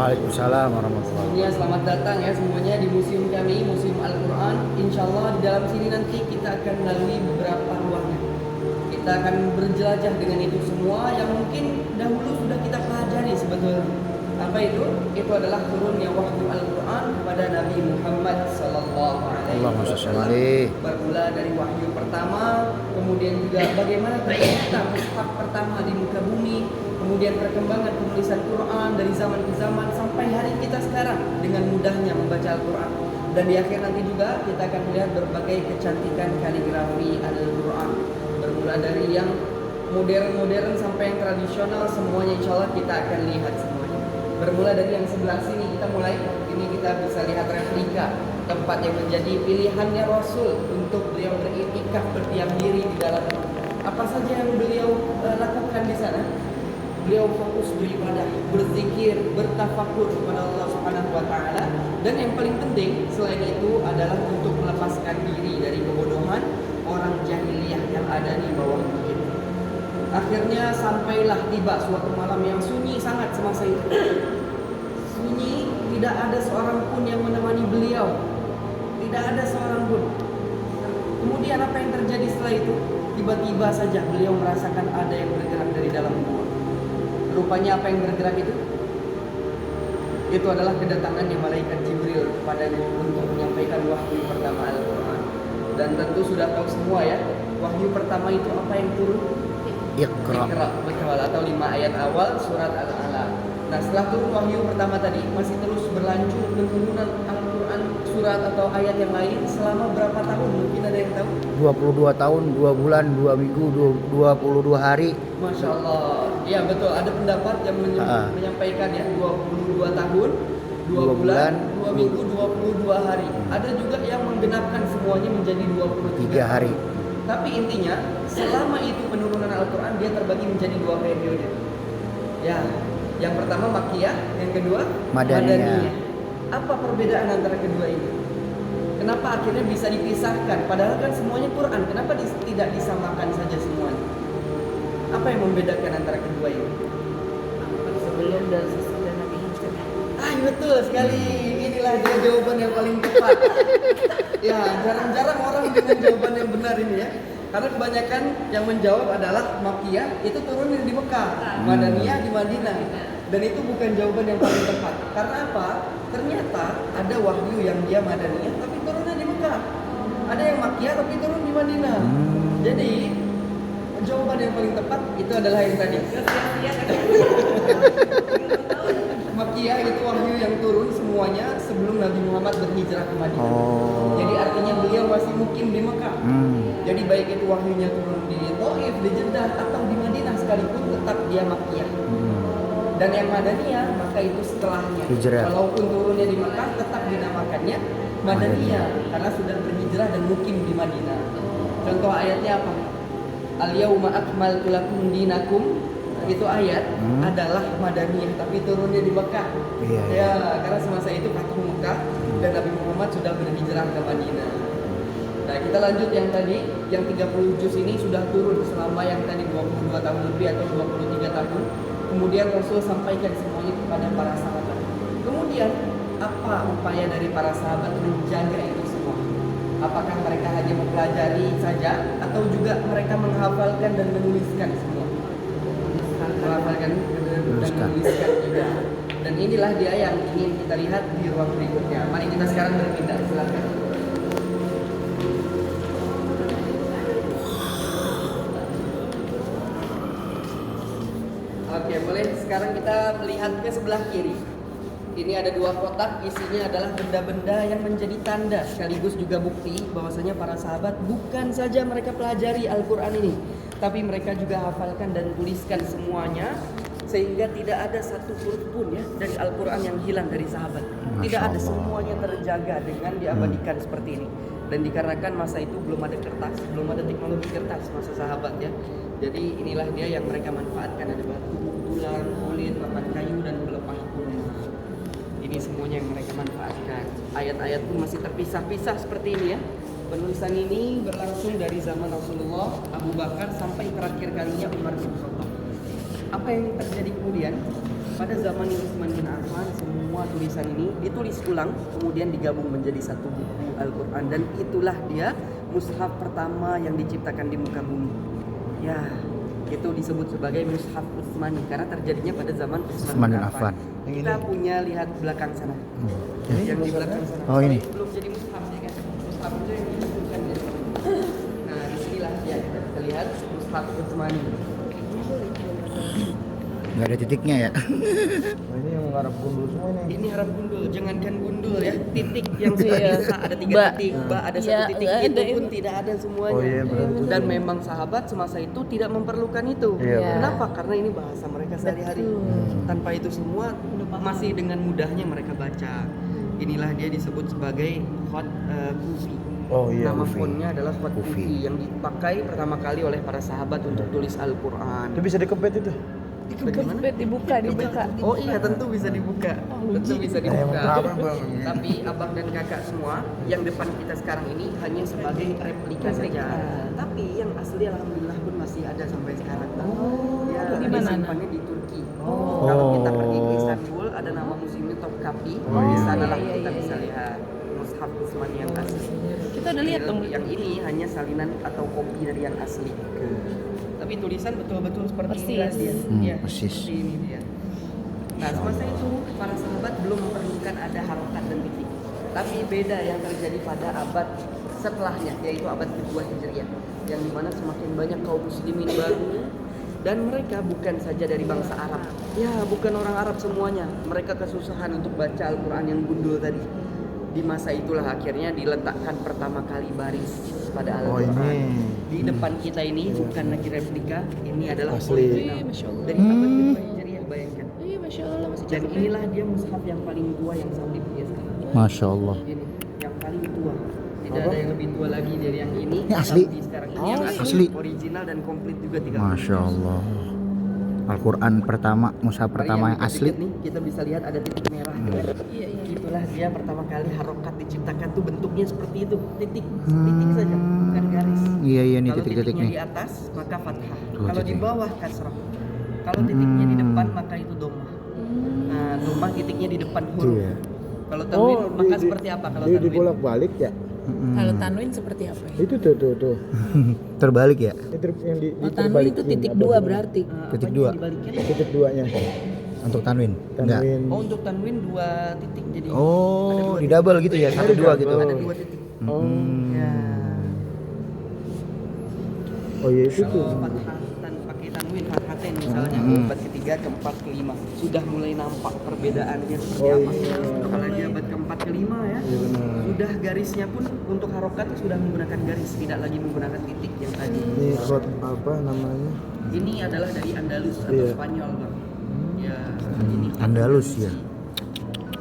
Waalaikumsalam warahmatullahi Semuanya selamat datang ya semuanya di museum kami, Museum Al-Quran. Insya Allah di dalam sini nanti kita akan melalui beberapa ruangan. Kita akan berjelajah dengan itu semua yang mungkin dahulu sudah kita pelajari sebetulnya. Apa itu? Itu adalah turunnya wahyu Al-Quran kepada Nabi Muhammad Sallallahu Alaihi Wasallam. Bermula dari wahyu pertama, kemudian juga bagaimana tercipta mushaf pertama di muka bumi, kemudian perkembangan penulisan Quran dari zaman ke zaman sampai hari kita sekarang dengan mudahnya membaca Al-Quran. Dan di akhir nanti juga kita akan melihat berbagai kecantikan kaligrafi Al-Quran. Bermula dari yang modern-modern sampai yang tradisional, semuanya insya Allah kita akan lihat semuanya. Bermula dari yang sebelah sini kita mulai, ini kita bisa lihat replika tempat yang menjadi pilihannya Rasul untuk beliau beriktikaf berdiam diri di dalam. Apa saja yang beliau lakukan di sana? Beliau fokus beribadah, berzikir, bertafakur kepada Allah Subhanahu wa taala, dan yang paling penting selain itu adalah untuk melepaskan diri dari kebodohan orang jahiliyah yang ada di bawah bukit. Akhirnya sampailah tiba suatu malam yang sunyi sangat semasa itu. Sunyi, tidak ada seorang pun yang menemani beliau. Tidak ada seorang pun. Kemudian apa yang terjadi setelah itu? Tiba-tiba saja beliau merasakan ada yang bergerak dari dalam gua. Rupanya apa yang bergerak itu? Itu adalah kedatangannya malaikat Jibril kepadanya untuk menyampaikan wahyu pertama Al-Quran. Dan tentu sudah tahu semua ya, wahyu pertama itu apa yang turun? Iqra, betul, atau 5 ayat awal surat Al-Alaq. Nah setelah turun wahyu pertama tadi masih terus berlanjut penurunan Al-Quran surat atau ayat yang lain selama berapa tahun? Mungkin ada yang tahu? 22 tahun, 2 bulan, 2 minggu, 22 hari. Masya Allah. Ya betul, ada pendapat yang menyampaikan ya 22 tahun, 2 bulan, 2 minggu, 22 hari. Ada juga yang menggenapkan semuanya menjadi 23 hari. Tapi intinya selama itu penurunan Al-Quran dia terbagi menjadi 2 periode. Ya, yang pertama Makkiyah, yang kedua Madaniyah. Apa perbedaan antara kedua ini? Kenapa akhirnya bisa dipisahkan? Padahal kan semuanya Quran. Kenapa tidak disamakan saja semuanya? Apa yang membedakan antara kedua ini? Sebelum dan sesudah Nabi Hijrah. Betul sekali. Inilah dia jawaban yang paling tepat. Ya, jarang-jarang orang dengan jawaban yang benar ini ya. Karena kebanyakan yang menjawab adalah Makkiyah itu turun di Mekah, Madaniyah di Madinah. Dan itu bukan jawaban yang paling tepat. Karena apa? Ternyata ada wahyu yang dia Madaniyah tapi turunnya di Mekah. Ada yang Makkiyah tapi turun di Madinah. Jadi jawaban yang paling tepat itu adalah yang tadi. Makkiyah itu wahyu yang turun semuanya sebelum Nabi Muhammad berhijrah ke Madinah. Jadi artinya beliau masih mukim di Mekah. Jadi baik itu wahyunya turun di Thaif, di Jeddah atau di Madinah sekalipun tetap dia Makkiyah. Dan yang Madaniyah maka itu setelahnya. Walaupun turunnya di Mekah tetap dinamakannya Madaniyah karena sudah berhijrah dan mukim di Madinah. Contoh ayatnya apa? Al-yauma akmaltu lakum dinakum. Itu ayat adalah Madaniyah tapi turunnya di Mekah. Ya, karena semasa itu Fathu Mekah dan Nabi Muhammad sudah berhijrah ke Madinah. Nah, kita lanjut yang tadi, yang 30 juz ini sudah turun selama yang tadi 22 tahun lebih atau 23 tahun. Kemudian Rasul sampaikan semuanya kepada para sahabat. Kemudian apa upaya dari para sahabat menjaga itu semua? Apakah mereka hanya mempelajari saja atau juga mereka menghafalkan dan menuliskan semua? Menghafalkan dan menuliskan juga. Dan inilah dia yang ingin kita lihat di ruang berikutnya. Mari kita sekarang berpindah, silakan. Oke, boleh sekarang kita melihat ke sebelah kiri. Ini ada 2 kotak, isinya adalah benda-benda yang menjadi tanda sekaligus juga bukti bahwasanya para sahabat bukan saja mereka pelajari Al-Quran ini, tapi mereka juga hafalkan dan tuliskan semuanya sehingga tidak ada satu huruf pun ya dari Al-Quran yang hilang dari sahabat. Tidak ada, semuanya terjaga dengan diabadikan seperti ini. Dan dikarenakan masa itu belum ada kertas, belum ada teknologi kertas masa sahabat ya. Jadi inilah dia yang mereka manfaatkan, ada batu, tulang, kulit, papan kayu dan pelepah kulit. Ini semuanya yang mereka manfaatkan. Ayat-ayat pun masih terpisah-pisah seperti ini ya. Penulisan ini berlangsung dari zaman Rasulullah, Abu Bakar sampai terakhir kalinya Umar bin Khattab. Apa yang terjadi kemudian? pada zaman Utsman bin Affan semua tulisan ini ditulis ulang kemudian digabung menjadi satu buku Al-Quran, dan itulah dia mushaf pertama yang diciptakan di muka bumi. Ya, itu disebut sebagai mushaf Utsmani karena terjadinya pada zaman Utsman bin Affan. Kita punya lihat belakang sana. Yang di belakang sana. Oh, ini. Belum jadi mushaf ya kan? Mushaf itu yang dibutuhkan ya. Nah, disinilah ya kita lihat mushaf Utsmani. Nggak ada titiknya ya. Oh, ini yang Arab gundul semua ini. Ini Arab gundul, jangankan gundul ya, titik yang sudah Iya. biasa ada 3 Ba. titik, ba ada Iya, 1 titik, nggak itu ada pun itu. tidak ada semuanya. Oh iya, benar. Dan memang sahabat semasa itu tidak memerlukan itu. Iya, benar. Kenapa? Karena ini bahasa mereka sehari-hari. Tanpa itu semua masih dengan mudahnya mereka baca. Inilah dia disebut sebagai khat kufi. Oh iya. Nama Kufi. fontnya adalah khat Kufi. kufi yang dipakai pertama kali oleh para sahabat untuk tulis Al-Quran. Itu bisa dikepet itu. Bagaimana? Dibuka. Oh iya, tentu bisa dibuka. Tentu bisa dibuka. Apa, Bang? Tapi abang dan kakak semua yang depan kita sekarang ini hanya sebagai replika saja. Tapi yang asli alhamdulillah pun masih ada sampai sekarang. Ya, di mana? disimpannya di Turki. Oh. Kalau kita pergi ke Istanbul ada nama museumnya Topkapi. Oh, Di iya. sanalah Iya, kita iya, bisa iya. lihat mushaf Utsmani yang asli. Kita udah lihat dong. Yang ini hanya salinan atau kopi dari yang asli. Tapi tulisan betul-betul seperti Persis. inilah dia. Iya, persis. seperti ini dia. Nah, semasa itu para sahabat belum memerlukan ada harokat dan titik. Tapi beda yang terjadi pada abad setelahnya, yaitu abad kedua Hijriah, yang dimana semakin banyak kaum muslimin baru dan mereka bukan saja dari bangsa Arab. Ya, bukan orang Arab semuanya. Mereka kesusahan untuk baca Al-Quran yang gundul tadi. Di masa itulah akhirnya diletakkan pertama kali baris pada Oh, Al-Quran. ini. Di depan kita ini bukan lagi replika, ini adalah Asli. original. Iya, Masya Allah. Dari abad kedua Hijriah, bayangkan. Iya, Masya Allah masih Dan cakep. inilah dia mushaf yang paling tua yang Saudi punya sekarang. Masya Allah. Ini yang paling tua. Tidak ada yang lebih tua lagi dari yang ini. Ini asli? Saudi sekarang ini yang asli. original dan komplit juga 30. Masya Allah. Al-Quran pertama, mushaf pertama yang kita asli. lihat nih, kita bisa lihat ada titik merah. Iya. Itulah dia pertama kali harokat diciptakan tuh bentuknya seperti itu, titik saja, bukan garis. Iya iya nih Kalau titik-titik titiknya nih. di atas maka fathah. Tuh, Kalau di titik. bawah kasrah. Kalau titiknya di depan maka itu dhammah. Nah, dhammah titiknya di depan huruf. Iya. Kalau tanwin maka seperti apa kalau Di tanwin? bolak-balik ya. Kalau tanwin seperti apa ya? Itu tuh. Terbalik ya. Itu yang di Oh, tanwin itu titik 2 berarti. Titik Apanya dua. yang dibalikin? Titik duanya. Untuk tanwin. Enggak. Tanwin. Oh, untuk tanwin 2 titik jadi. Ada Oh, dua di titik. double gitu ya. 1 2 gitu. Ada 2 titik. Oh. Ya. Oh iya itu tuh. Kalau fathah pakai tanwin fathatain misalnya abad ketiga, keempat, kelima sudah mulai nampak perbedaannya seperti Oh, apa. iya. Kalau di abad keempat, kelima ya, Iya benar. sudah garisnya pun untuk harokat sudah menggunakan garis, tidak lagi menggunakan titik yang tadi. Ini khot apa namanya? Ini adalah dari Andalus atau Iya. Spanyol, Bang. Ya, ini Andalus ya.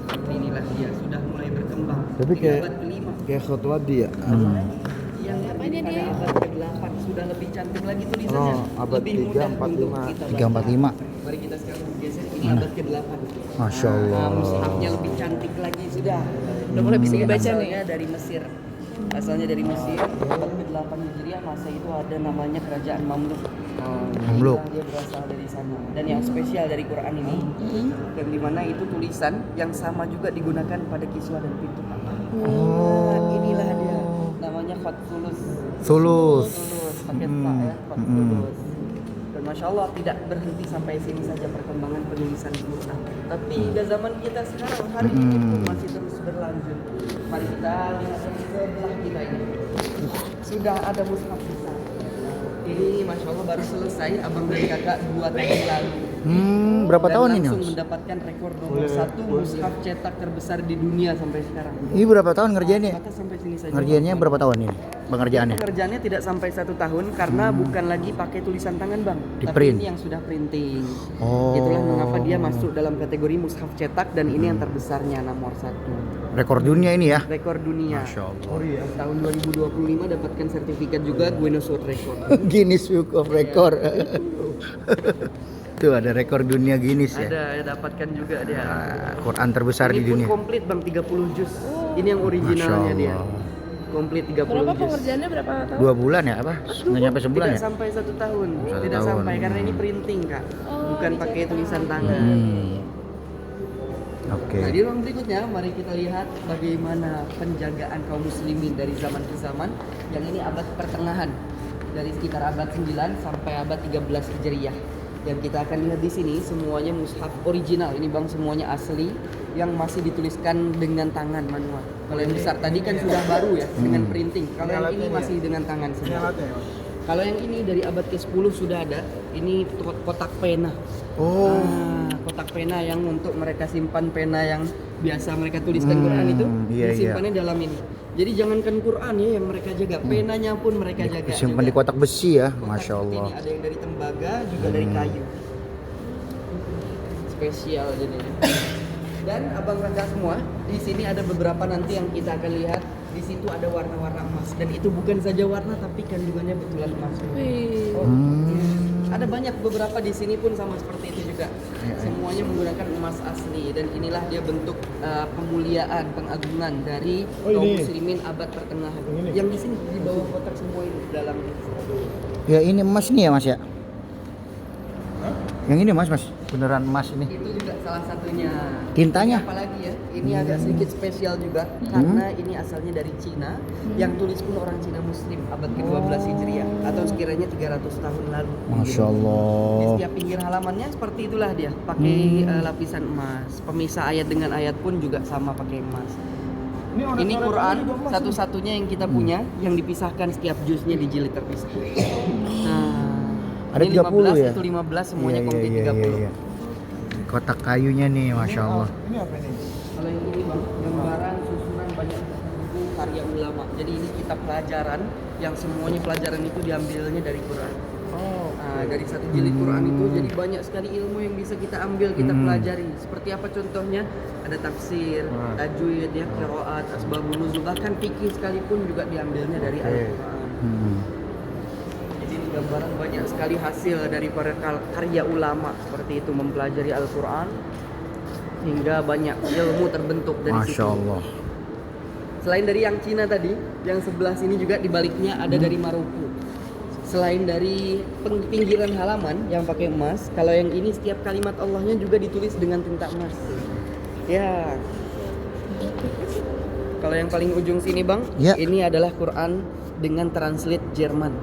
seperti inilah dia sudah mulai berkembang. Tapi Di kayak- abad kelima. Kayak khot wadi ya. Yang Apanya pada dia? abad ke-8 sudah lebih cantik lagi tulisannya. Oh, abad lebih 3, mudah 4, untuk 5. kita 3 4 baca. 5. Mari kita sekarang bergeser, ini abad ke-8. Masya Allah. Mushafnya lebih cantik lagi sudah. Udah mulai bisa Ini dibaca nih. asalnya dari Mesir. Asalnya dari Mesir, abad ke-8 Hijriah masa itu ada namanya kerajaan Mamluk. Mamluk. Inilah dia berasal dari sana. Dan yang spesial dari Quran ini, yang dimana itu tulisan yang sama juga digunakan pada kiswah dan pintu kamar. Oh. Inilah dia, namanya Khat Sulus. Sulus. Sulus, pakai ta ya, Khat Sulus. Dan Masya Allah tidak berhenti sampai sini saja perkembangan penulisan Quran. Tapi di zaman kita sekarang hari ini pun masih terus berlanjut. Mari kita lihat sebelah kita ini. Sudah ada mushaf besar. Ini Masya Allah baru selesai abang dan kakak 2 tahun lalu. Berapa Dan tahun ini? langsung Mas? mendapatkan rekor nomor 1 mushaf cetak terbesar di dunia sampai sekarang. Ini berapa tahun ngerjainnya? Maka sampai sini saja. Ngerjainnya berapa tahun ini? Pengerjaannya? Pekerjaannya tidak sampai 1 tahun karena bukan lagi pakai tulisan tangan, Bang. Di Tapi print. ini yang sudah printing. Oh. Itulah mengapa dia masuk dalam kategori mushaf cetak dan ini yang terbesarnya nomor 1. Rekor dunia ini ya. Rekor dunia. Masya Allah. Oh iya. Tahun 2025 dapatkan sertifikat juga Guinness World Record. Guinness Book of Record. Tuh ada rekor dunia Guinness ya. Ada ya, dapatkan juga dia. Quran terbesar Ini di pun dunia. komplit Bang, 30 juz. Ini yang Masya originalnya dia. Allah. komplit 30 Berapa juz. pengerjaannya berapa tahun? 2 bulan ya apa? Nggak nyampe sebulan Tidak ya? sampai 1 tahun. Satu Tidak tahun. sampai karena ini printing Kak. Oh, Bukan dicetak. pakai tulisan tangan. Oke. Nah, di ruang berikutnya mari kita lihat bagaimana penjagaan kaum muslimin dari zaman ke zaman. Yang ini abad pertengahan, dari sekitar abad 9 sampai abad 13 Hijriah. Yang kita akan lihat di sini semuanya mushaf original. Ini Bang semuanya asli yang masih dituliskan dengan tangan manual. Kalau yang besar tadi kan sudah baru ya dengan printing. Kalau yang ini masih dengan tangan semua. Kalau yang ini dari abad ke-10 sudah ada. Ini kotak pena. Oh. Kotak pena yang untuk mereka simpan pena yang biasa mereka tuliskan Quran itu iya, disimpannya dalam ini. Jadi jangankan Quran ya yang mereka jaga, penanya pun mereka jaga. Disimpan juga. di kotak besi ya, Kotak Masya seperti Allah. ini, ada yang dari tembaga juga dari kayu. Spesial jadi. Dan abang kakak semua, di sini ada beberapa nanti yang kita akan lihat. Di situ ada warna-warna emas dan itu bukan saja warna tapi kandungannya betulan emas. Wih. Oh, ada banyak beberapa di sini pun sama seperti itu juga. Semuanya menggunakan emas asli dan inilah dia bentuk pemuliaan, pengagungan dari kaum muslimin abad pertengahan. Yang di sini di bawah kotak semua ini dalam. Ya ini emas nih ya Mas ya? Yang ini Mas, beneran emas ini. Itu juga salah satunya. Tintanya? Ini apalagi ya? Ini agak sedikit spesial juga karena ini asalnya dari Cina. Yang tulis pun orang Cina Muslim abad ke-12 Hijriah atau sekiranya 300 tahun lalu. Masya Di Allah. setiap pinggir halamannya seperti itulah dia, pakai lapisan emas. Pemisah ayat dengan ayat pun juga sama pakai emas. Ini Quran satu-satunya yang kita punya yang dipisahkan setiap juznya dijilid terpisah. Nah, Ada ini 30 ya? Itu 15 semuanya Iya, komplit iya, 30. iya. Kotak kayunya nih, Masya Allah. Kalau yang ini Bang, gambaran susunan banyak buku karya ulama. Jadi ini kitab pelajaran yang semuanya pelajaran itu diambilnya dari Quran. Nah, dari satu jilid Quran itu jadi banyak sekali ilmu yang bisa kita ambil, kita pelajari. Seperti apa contohnya? Ada tafsir, tajwid, ya, qiraat, asbabun nuzul, bahkan fikih sekalipun juga diambilnya dari Al-Qur'an. Jadi ini gambaran banyak sekali hasil dari para karya ulama seperti itu mempelajari Al-Qur'an hingga banyak ilmu terbentuk dari Masya situ. Allah. Selain dari yang Cina tadi, yang sebelah sini juga di baliknya ada dari Maroko. Selain dari pinggiran halaman yang pakai emas, kalau yang ini setiap kalimat Allahnya juga ditulis dengan tinta emas. Ya. Kalau yang paling ujung sini Bang, Ya. ini adalah Quran dengan translate Jerman.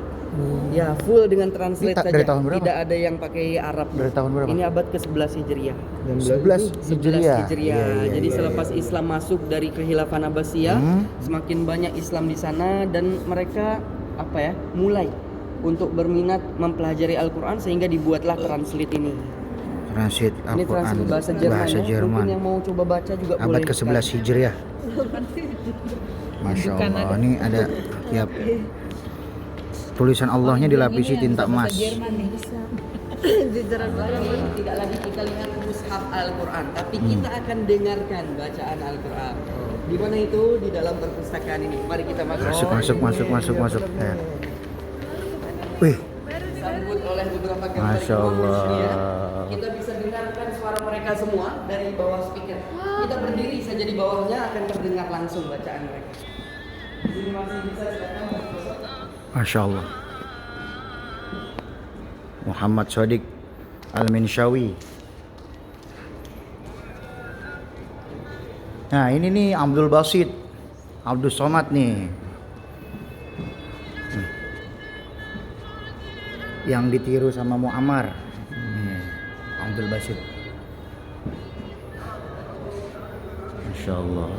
Ya, full dengan translate Ini saja. dari tahun berapa? Tidak ada yang pakai Arab. Dari tahun berapa? Ini abad ke-11 Hijriah. 11 Hijriah. 11 Hijriah. Iya, iya, Jadi iya, selepas Islam masuk dari kekhilafan Abbasiyah, semakin banyak Islam di sana dan mereka mulai untuk berminat mempelajari Al-Qur'an sehingga dibuatlah translate ini. Transit Ini Al-Quran translate bahasa Jerman. bahasa Ya. Jerman. Mungkin yang mau coba baca juga Abad boleh. ke-11 Hijriah. Masya Allah. Ini ada tiap tulisan Allahnya dilapisi tinta emas. Jerman nih. Ini tidak lagi kita lihat mushaf Al-Qur'an, tapi kita akan dengarkan bacaan Al-Qur'an. Di mana itu? Di dalam perpustakaan ini. Mari kita Masuk. Ya. Wih, Disambut oleh beberapa gambar Masya imam Allah. muslimnya. Kita bisa dengarkan suara mereka semua dari bawah speaker. Kita berdiri saja di bawahnya akan terdengar langsung bacaan mereka. Ini masih bisa silakan Masya Allah. Muhammad Shadiq Al-Minshawi. Nah ini nih Abdul Basit, Abdul Somad nih. Yang ditiru sama Muammar. Abdul Basit. Masya Allah.